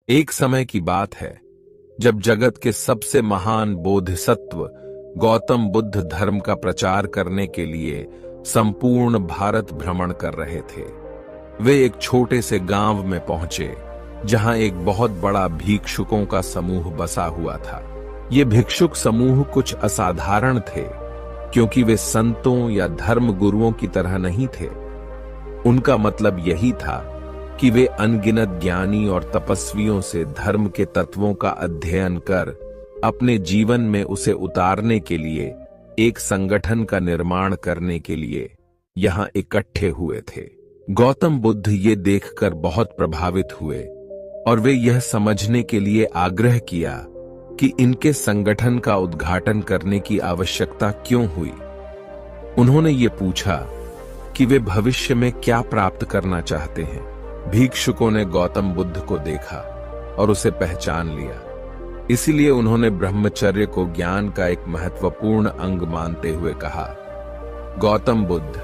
एक समय की बात है जब जगत के सबसे महान बोधिसत्व गौतम बुद्ध धर्म का प्रचार करने के लिए संपूर्ण भारत भ्रमण कर रहे थे। वे एक छोटे से गांव में पहुंचे जहां एक बहुत बड़ा भिक्षुकों का समूह बसा हुआ था। ये भिक्षुक समूह कुछ असाधारण थे क्योंकि वे संतों या धर्म गुरुओं की तरह नहीं थे। उनका मतलब यही था कि वे अनगिनत ज्ञानी और तपस्वियों से धर्म के तत्वों का अध्ययन कर अपने जीवन में उसे उतारने के लिए एक संगठन का निर्माण करने के लिए यहां इकट्ठे हुए थे। गौतम बुद्ध ये देखकर बहुत प्रभावित हुए और वे यह समझने के लिए आग्रह किया कि इनके संगठन का उद्घाटन करने की आवश्यकता क्यों हुई। उन्होंने ये पूछा कि वे भविष्य में क्या प्राप्त करना चाहते हैं। भिक्षुकों ने गौतम बुद्ध को देखा और उसे पहचान लिया, इसीलिए उन्होंने ब्रह्मचर्य को ज्ञान का एक महत्वपूर्ण अंग मानते हुए कहा, गौतम बुद्ध,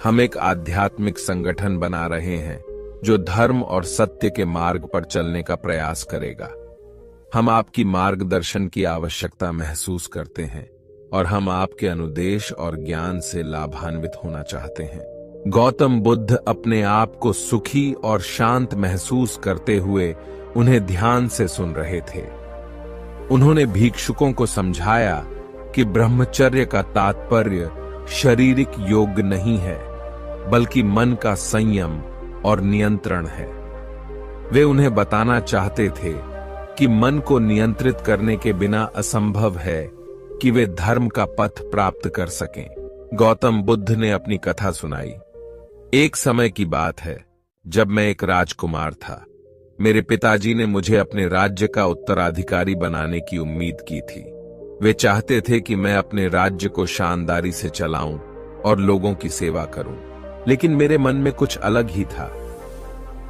हम एक आध्यात्मिक संगठन बना रहे हैं जो धर्म और सत्य के मार्ग पर चलने का प्रयास करेगा। हम आपकी मार्गदर्शन की आवश्यकता महसूस करते हैं और हम आपके अनुदेश और ज्ञान से लाभान्वित होना चाहते हैं। गौतम बुद्ध अपने आप को सुखी और शांत महसूस करते हुए उन्हें ध्यान से सुन रहे थे। उन्होंने भिक्षुकों को समझाया कि ब्रह्मचर्य का तात्पर्य शारीरिक योग नहीं है, बल्कि मन का संयम और नियंत्रण है। वे उन्हें बताना चाहते थे कि मन को नियंत्रित करने के बिना असंभव है कि वे धर्म का पथ प्राप्त कर सकें। गौतम बुद्ध ने अपनी कथा सुनाई। एक समय की बात है जब मैं एक राजकुमार था। मेरे पिताजी ने मुझे अपने राज्य का उत्तराधिकारी बनाने की उम्मीद की थी। वे चाहते थे कि मैं अपने राज्य को शानदारी से चलाऊं और लोगों की सेवा करूं, लेकिन मेरे मन में कुछ अलग ही था।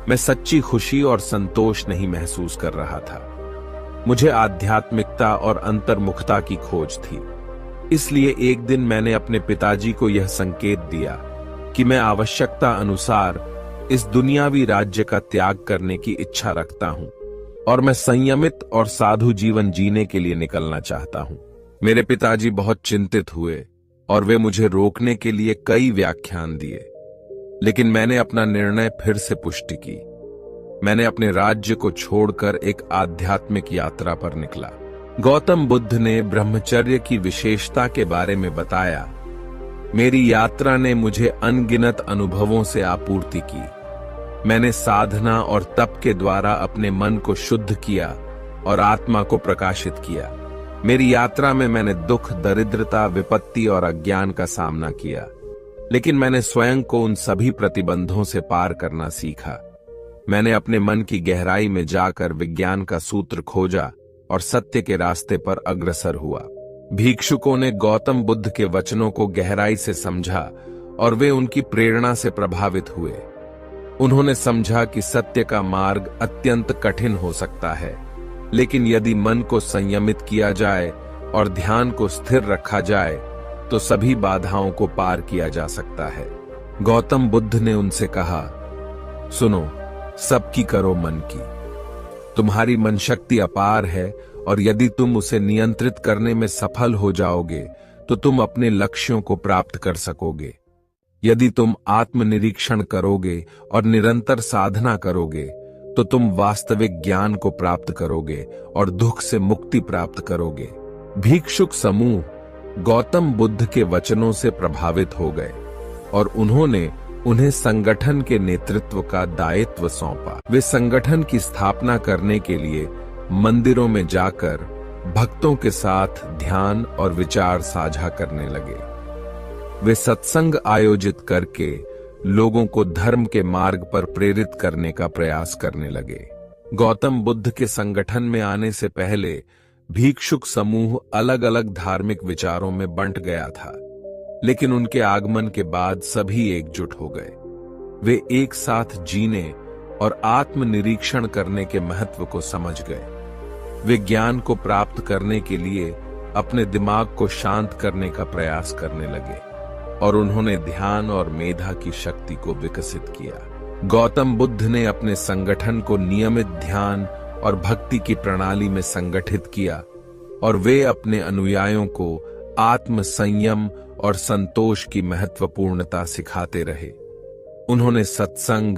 मैं सच्ची खुशी और संतोष नहीं महसूस कर रहा था। मुझे आध्यात्मिकता और अंतर्मुखता की खोज थी। इसलिए एक दिन मैंने अपने पिताजी को यह संकेत दिया कि मैं आवश्यकता अनुसार इस दुनियावी राज्य का त्याग करने की इच्छा रखता हूं और मैं संयमित और साधु जीवन जीने के लिए निकलना चाहता हूं। मेरे पिताजी बहुत चिंतित हुए और वे मुझे रोकने के लिए कई व्याख्यान दिए, लेकिन मैंने अपना निर्णय फिर से पुष्टि की। मैंने अपने राज्य को छोड़कर एक आध्यात्मिक यात्रा पर निकला। गौतम बुद्ध ने ब्रह्मचर्य की विशेषता के बारे में बताया। मेरी यात्रा ने मुझे अनगिनत अनुभवों से आपूर्ति की। मैंने साधना और तप के द्वारा अपने मन को शुद्ध किया और आत्मा को प्रकाशित किया। मेरी यात्रा में मैंने दुख, दरिद्रता, विपत्ति और अज्ञान का सामना किया, लेकिन मैंने स्वयं को उन सभी प्रतिबंधों से पार करना सीखा। मैंने अपने मन की गहराई में जाकर विज्ञान का सूत्र खोजा और सत्य के रास्ते पर अग्रसर हुआ। भिक्षुकों ने गौतम बुद्ध के वचनों को गहराई से समझा और वे उनकी प्रेरणा से प्रभावित हुए। उन्होंने समझा कि सत्य का मार्ग अत्यंत कठिन हो सकता है, लेकिन यदि मन को संयमित किया जाए और ध्यान को स्थिर रखा जाए तो सभी बाधाओं को पार किया जा सकता है। गौतम बुद्ध ने उनसे कहा, सुनो, सबकी करो मन की। तुम्हारी मन शक्ति अपार है और यदि तुम उसे नियंत्रित करने में सफल हो जाओगे तो तुम अपने लक्ष्यों को प्राप्त कर सकोगे। यदि तुम आत्मनिरीक्षण करोगे और निरंतर साधना करोगे तो तुम वास्तविक ज्ञान को प्राप्त करोगे और दुख से मुक्ति प्राप्त करोगे। भिक्षुक समूह गौतम बुद्ध के वचनों से प्रभावित हो गए और उन्होंने उन्हें संगठन के नेतृत्व का दायित्व सौंपा। वे संगठन की स्थापना करने के लिए मंदिरों में जाकर भक्तों के साथ ध्यान और विचार साझा करने लगे। वे सत्संग आयोजित करके लोगों को धर्म के मार्ग पर प्रेरित करने का प्रयास करने लगे। गौतम बुद्ध के संगठन में आने से पहले भिक्षुक समूह अलग अलग धार्मिक विचारों में बंट गया था, लेकिन उनके आगमन के बाद सभी एकजुट हो गए। वे एक साथ जीने और आत्मनिरीक्षण करने के महत्व को समझ गए। वे ज्ञान को प्राप्त करने के लिए अपने दिमाग को शांत करने का प्रयास करने लगे और उन्होंने ध्यान और मेधा की शक्ति को विकसित किया। गौतम बुद्ध ने अपने संगठन को नियमित ध्यान और भक्ति की प्रणाली में संगठित किया और वे अपने अनुयायियों को आत्म संयम और संतोष की महत्वपूर्णता सिखाते रहे। उन्होंने सत्संग,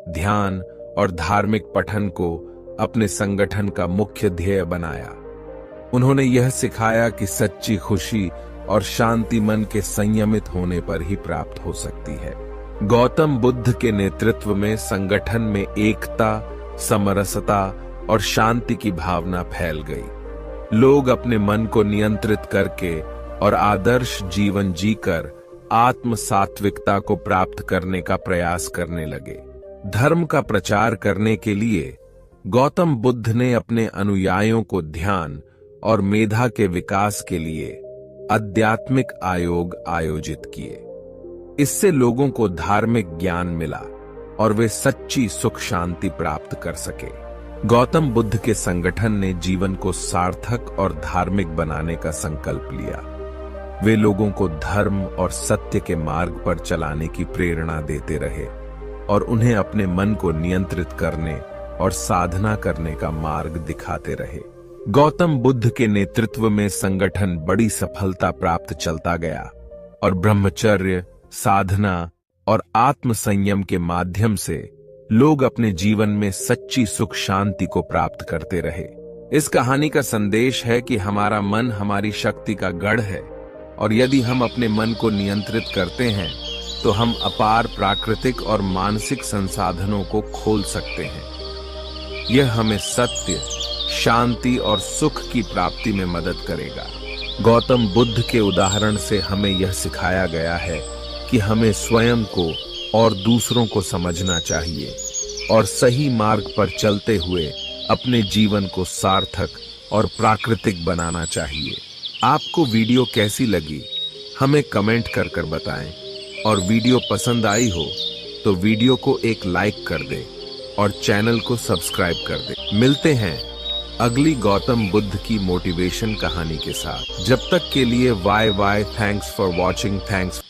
ध्यान और धार्मिक पठन को अपने संगठन का मुख्य ध्येय बनाया। उन्होंने यह सिखाया कि सच्ची खुशी और शांति मन के संयमित होने पर ही प्राप्त हो सकती है। गौतम बुद्ध के नेतृत्व में संगठन में एकता, समरसता और शांति की भावना फैल गई। लोग अपने मन को नियंत्रित करके और आदर्श जीवन जीकर आत्म सात्विकता को प्राप्त करने का प्रयास करने लगे। धर्म का प्रचार करने के लिए गौतम बुद्ध ने अपने अनुयायियों को ध्यान और मेधा के विकास के लिए आध्यात्मिक आयोग आयोजित किए। इससे लोगों को धार्मिक ज्ञान मिला और वे सच्ची सुख शांति प्राप्त कर सके। गौतम बुद्ध के संगठन ने जीवन को सार्थक और धार्मिक बनाने का संकल्प लिया। वे लोगों को धर्म और सत्य के मार्ग पर चलाने की प्रेरणा देते रहे और उन्हें अपने मन को नियंत्रित करने और साधना करने का मार्ग दिखाते रहे। गौतम बुद्ध के नेतृत्व में संगठन बड़ी सफलता प्राप्त चलता गया और ब्रह्मचर्य, साधना और आत्म संयम के माध्यम से लोग अपने जीवन में सच्ची सुख शांति को प्राप्त करते रहे। इस कहानी का संदेश है कि हमारा मन हमारी शक्ति का गढ़ है और यदि हम अपने मन को नियंत्रित करते हैं तो हम अपार प्राकृतिक और मानसिक संसाधनों को खोल सकते हैं। यह हमें सत्य, शांति और सुख की प्राप्ति में मदद करेगा। गौतम बुद्ध के उदाहरण से हमें यह सिखाया गया है कि हमें स्वयं को और दूसरों को समझना चाहिए और सही मार्ग पर चलते हुए अपने जीवन को सार्थक और प्राकृतिक बनाना चाहिए। आपको वीडियो कैसी लगी हमें कमेंट कर बताएं और वीडियो पसंद आई हो तो वीडियो को एक लाइक कर दें और चैनल को सब्सक्राइब कर दें। मिलते हैं अगली गौतम बुद्ध की मोटिवेशन कहानी के साथ। जब तक के लिए bye bye. Thanks for watching. Thanks